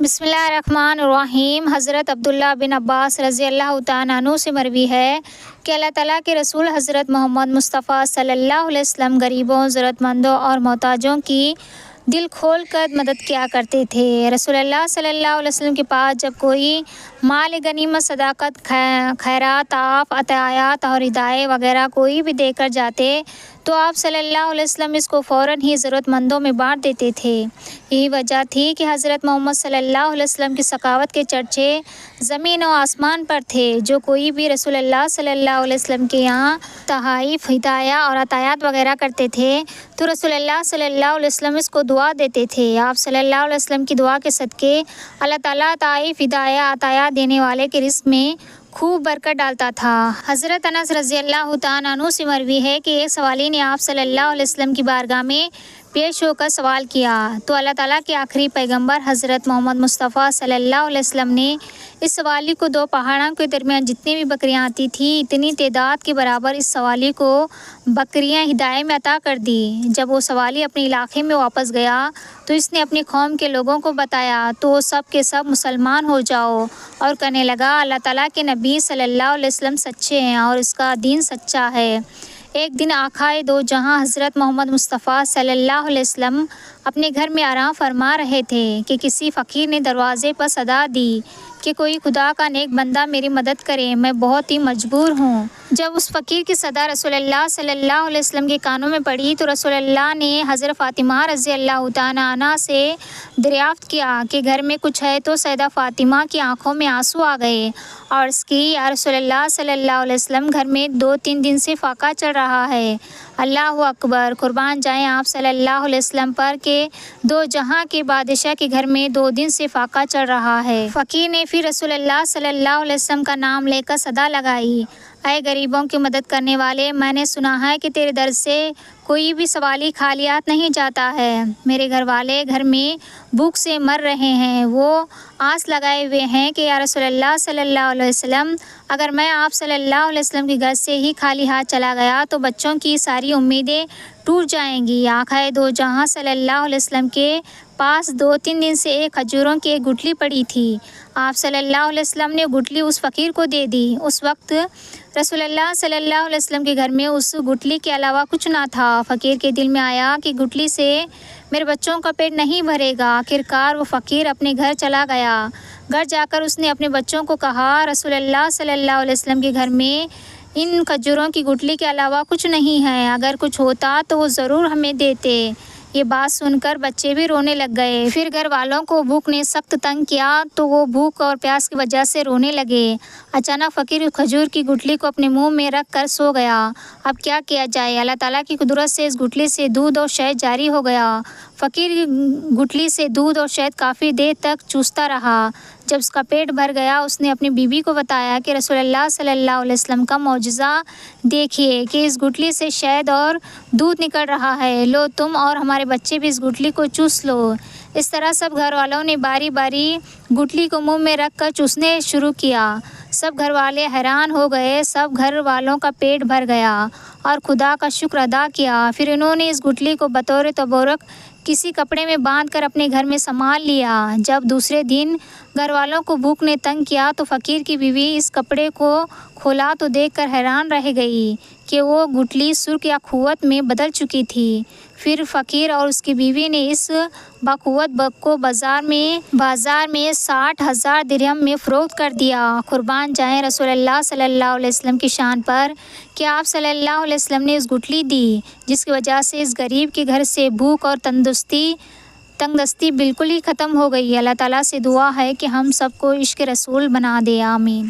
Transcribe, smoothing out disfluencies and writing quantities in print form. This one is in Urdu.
بسم اللہ الرحمن الرحیم۔ حضرت عبداللہ بن عباس رضی اللہ تعالیٰ عنہ سے مروی ہے کہ اللہ تعالیٰ کے رسول حضرت محمد مصطفیٰ صلی اللہ علیہ وسلم غریبوں، ضرورت مندوں اور محتاجوں کی دل کھول کر مدد کیا کرتے تھے۔ رسول اللہ صلی اللہ علیہ وسلم کے پاس جب کوئی مال غنیمت، صدقات، خیرات، عطیات اور ہدایہ وغیرہ کوئی بھی دے کر جاتے تو آپ صلی اللہ علیہ وسلم اس کو فوراً ہی ضرورت مندوں میں بانٹ دیتے تھے۔ یہی وجہ تھی کہ حضرت محمد صلی اللہ علیہ وسلم کی سخاوت کے چرچے زمین و آسمان پر تھے۔ جو کوئی بھی رسول اللہ صلی اللہ علیہ وسلم کے یہاں تحائف، ہدایہ اور عطیات وغیرہ کرتے تھے تو رسول اللہ صلی اللہ علیہ وسلم اس کو دعا دیتے تھے۔ آپ صلی اللہ علیہ وسلم کی دعا کے صدقے اللہ تعالیٰ تحائف، ہدایہ، عطیات دینے والے کے رزق میں خوب برکت ڈالتا تھا۔ حضرت انس رضی اللہ تعالیٰ عنہ سے مروی ہے کہ ایک سوالی نے آپ صلی اللہ علیہ وسلم کی بارگاہ میں پیش ہو کر سوال کیا تو اللہ تعالیٰ کے آخری پیغمبر حضرت محمد مصطفیٰ صلی اللہ علیہ وسلم نے اس سوالی کو دو پہاڑوں کے درمیان جتنی بھی بکریاں آتی تھیں اتنی تعداد کے برابر اس سوالی کو بکریاں ہدایہ میں عطا کر دی۔ جب وہ سوالی اپنے علاقے میں واپس گیا تو اس نے اپنی قوم کے لوگوں کو بتایا تو وہ سب کے سب مسلمان ہو جاؤ اور کہنے لگا اللہ تعالیٰ کے نبی صلی اللہ علیہ وسلم سچے ہیں اور اس کا دین سچا ہے۔ ایک دن آقائے دو جہاں حضرت محمد مصطفیٰ صلی اللہ علیہ وسلم اپنے گھر میں آرام فرما رہے تھے کہ کسی فقیر نے دروازے پر صدا دی کہ کوئی خدا کا نیک بندہ میری مدد کرے، میں بہت ہی مجبور ہوں۔ جب اس فقیر کی صدا رسول اللہ صلی اللہ علیہ وسلم کے کانوں میں پڑی تو رسول اللہ نے حضرت فاطمہ رضی اللہ تعالیٰ عنہا سے دریافت کیا کہ گھر میں کچھ ہے تو سیدہ فاطمہ کی آنکھوں میں آنسو آ گئے اور عرض کی یا رسول اللہ صلی اللہ علیہ وسلم گھر میں 2-3 دن سے فاقہ چل رہا ہے۔ اللہ اکبر، قربان جائیں آپ صلی اللہ علیہ وسلم پر کہ دو جہاں کے بادشاہ کے گھر میں 2 دن سے فاقہ چل رہا ہے۔ فقیر نے پھر رسول اللہ صلی اللہ علیہ وسلم کا نام لے کر صدا لگائی، اے غریبوں کی مدد کرنے والے، میں نے سنا ہے کہ تیرے در سے کوئی بھی سوالی خالیات نہیں جاتا ہے۔ میرے گھر والے گھر میں بھوک سے مر رہے ہیں، وہ آس لگائے ہوئے ہیں کہ یا رسول اللہ صلی اللہ علیہ وسلم اگر میں آپ صلی اللہ علیہ وسلم کے گھر سے ہی خالی ہاتھ چلا گیا تو بچوں کی ساری امیدیں ٹوٹ جائیں گی۔ آقائے دو جہاں صلی اللہ علیہ وسلم کے پاس 2-3 دن سے ایک کھجوروں کی ایک گٹھلی پڑی تھی۔ آپ صلی اللہ علیہ وسلم نے گٹھلی اس فقیر کو دے دی۔ اس وقت رسول اللہ صلی اللہ علیہ وسلم کے گھر میں اس گٹھلی کے علاوہ کچھ نہ تھا۔ فقیر کے دل میں آیا کہ گٹھلی سے میرے بچوں کا پیٹ نہیں بھرے گا۔ آخرکار وہ فقیر اپنے گھر چلا گیا۔ گھر جا کر اس نے اپنے بچوں کو کہا رسول اللہ صلی اللہ علیہ وسلم کے گھر میں ان کھجوروں کی گٹھلی کے علاوہ کچھ نہیں ہے، اگر کچھ ہوتا تو وہ ضرور ہمیں دیتے۔ یہ بات سن کر بچے بھی رونے لگ گئے۔ پھر گھر والوں کو بھوک نے سخت تنگ کیا تو وہ بھوک اور پیاس کی وجہ سے رونے لگے۔ اچانک فقیر کھجور کی گٹھلی کو اپنے منہ میں رکھ کر سو گیا۔ اب کیا کیا جائے؟ اللہ تعالیٰ کی قدرت سے اس گٹھلی سے دودھ اور شہد جاری ہو گیا۔ فقیر گٹھلی سے دودھ اور شہد کافی دیر تک چوستا رہا۔ جب اس کا پیٹ بھر گیا اس نے اپنی بیوی کو بتایا کہ رسول اللہ صلی اللہ علیہ وسلم کا معجزہ دیکھیے کہ اس گٹھلی سے شہد اور دودھ نکل رہا ہے، لو تم اور ہمارے بچے بھی اس گٹھلی کو چوس لو۔ اس طرح سب گھر والوں نے باری باری گٹھلی کو منہ میں رکھ کر چوسنے شروع کیا۔ سب گھر والے حیران ہو گئے، سب گھر والوں کا پیٹ بھر گیا اور خدا کا شکر ادا کیا۔ پھر انہوں نے اس گٹھلی کو بطور تبرک کسی کپڑے میں باندھ کر اپنے گھر میں سنبھال لیا۔ جب دوسرے دن گھر والوں کو بھوک نے تنگ کیا تو فقیر کی بیوی اس کپڑے کو کھولا تو دیکھ کر حیران رہ گئی کہ وہ گٹھلی سرخ یا قوت میں بدل چکی تھی۔ پھر فقیر اور اس کی بیوی نے اس باقوت بگ کو بازار میں 60,000 درہم میں فروخت کر دیا۔ قربان جائیں رسول اللہ صلی اللہ علیہ وسلم کی شان پر کہ آپ صلی اللہ علیہ وسلم نے اس گٹھلی دی جس کی وجہ سے اس غریب کے گھر سے بھوک اور تنگ دستی بالکل ہی ختم ہو گئی۔ اللہ تعالیٰ سے دعا ہے کہ ہم سب کو عشق رسول بنا دے، آمین۔